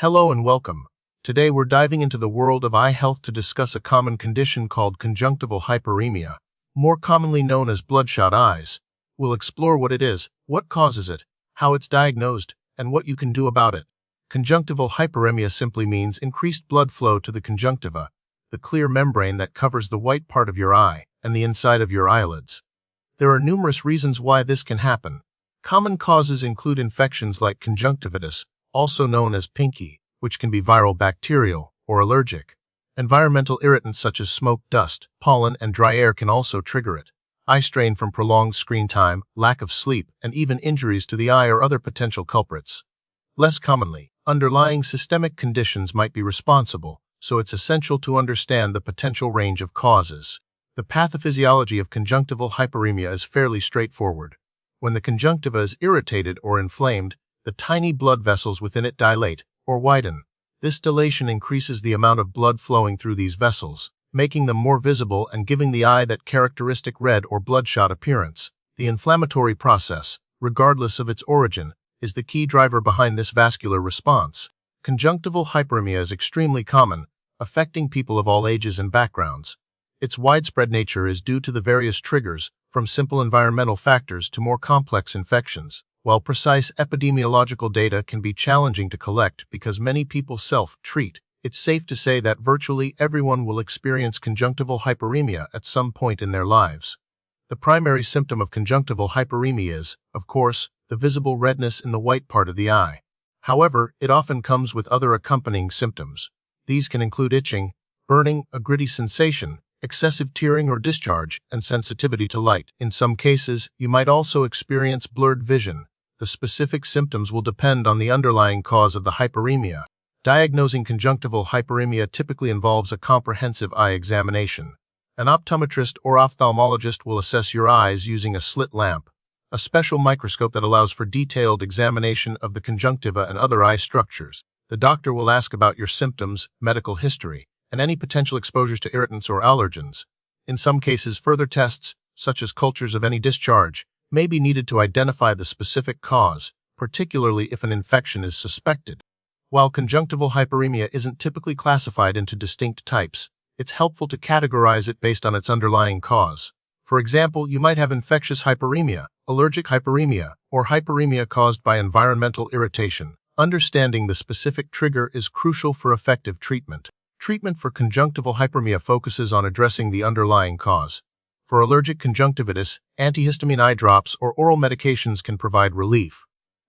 Hello and welcome. Today we're diving into the world of eye health to discuss a common condition called conjunctival hyperemia, more commonly known as bloodshot eyes. We'll explore what it is, what causes it, how it's diagnosed, and what you can do about it. Conjunctival hyperemia simply means increased blood flow to the conjunctiva, the clear membrane that covers the white part of your eye and the inside of your eyelids. There are numerous reasons why this can happen. Common causes include infections like conjunctivitis, also known as pinky, which can be viral, bacterial, or allergic. Environmental irritants such as smoke, dust, pollen, and dry air can also trigger it. Eye strain from prolonged screen time, lack of sleep, and even injuries to the eye are other potential culprits. Less commonly, underlying systemic conditions might be responsible, so it's essential to understand the potential range of causes. The pathophysiology of conjunctival hyperemia is fairly straightforward. When the conjunctiva is irritated or inflamed, the tiny blood vessels within it dilate or widen. This dilation increases the amount of blood flowing through these vessels, making them more visible and giving the eye that characteristic red or bloodshot appearance. The inflammatory process, regardless of its origin, is the key driver behind this vascular response. Conjunctival hyperemia is extremely common, affecting people of all ages and backgrounds. Its widespread nature is due to the various triggers, from simple environmental factors to more complex infections. While precise epidemiological data can be challenging to collect because many people self-treat, it's safe to say that virtually everyone will experience conjunctival hyperemia at some point in their lives. The primary symptom of conjunctival hyperemia is, of course, the visible redness in the white part of the eye. However, it often comes with other accompanying symptoms. These can include itching, burning, a gritty sensation, excessive tearing or discharge, and sensitivity to light. In some cases, you might also experience blurred vision. The specific symptoms will depend on the underlying cause of the hyperemia. Diagnosing conjunctival hyperemia typically involves a comprehensive eye examination. An optometrist or ophthalmologist will assess your eyes using a slit lamp, a special microscope that allows for detailed examination of the conjunctiva and other eye structures. The doctor will ask about your symptoms, medical history, and any potential exposures to irritants or allergens. In some cases, further tests, such as cultures of any discharge, may be needed to identify the specific cause, particularly if an infection is suspected. While conjunctival hyperemia isn't typically classified into distinct types, it's helpful to categorize it based on its underlying cause. For example, you might have infectious hyperemia, allergic hyperemia, or hyperemia caused by environmental irritation. Understanding the specific trigger is crucial for effective treatment. Treatment for conjunctival hyperemia focuses on addressing the underlying cause. For allergic conjunctivitis, antihistamine eye drops or oral medications can provide relief.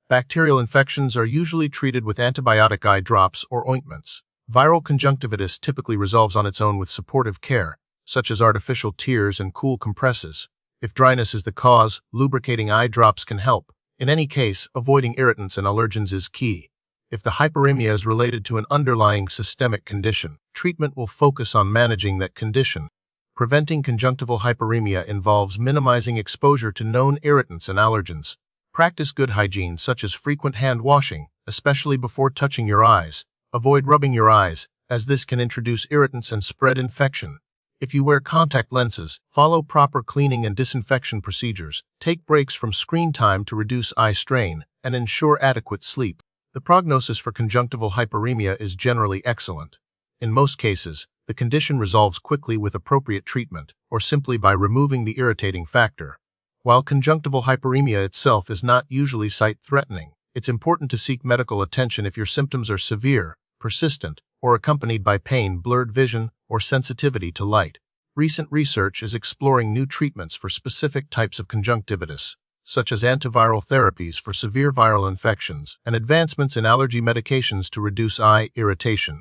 Bacterial infections are usually treated with antibiotic eye drops or ointments. Viral conjunctivitis typically resolves on its own with supportive care, such as artificial tears and cool compresses. If dryness is the cause, lubricating eye drops can help. In any case, avoiding irritants and allergens is key. If the hyperemia is related to an underlying systemic condition, treatment will focus on managing that condition. Preventing conjunctival hyperemia involves minimizing exposure to known irritants and allergens. Practice good hygiene such as frequent hand washing, especially before touching your eyes. Avoid rubbing your eyes, as this can introduce irritants and spread infection. If you wear contact lenses, follow proper cleaning and disinfection procedures. Take breaks from screen time to reduce eye strain, and ensure adequate sleep. The prognosis for conjunctival hyperemia is generally excellent. In most cases, the condition resolves quickly with appropriate treatment, or simply by removing the irritating factor. While conjunctival hyperemia itself is not usually sight-threatening, it's important to seek medical attention if your symptoms are severe, persistent, or accompanied by pain, blurred vision, or sensitivity to light. Recent research is exploring new treatments for specific types of conjunctivitis, such as antiviral therapies for severe viral infections and advancements in allergy medications to reduce eye irritation.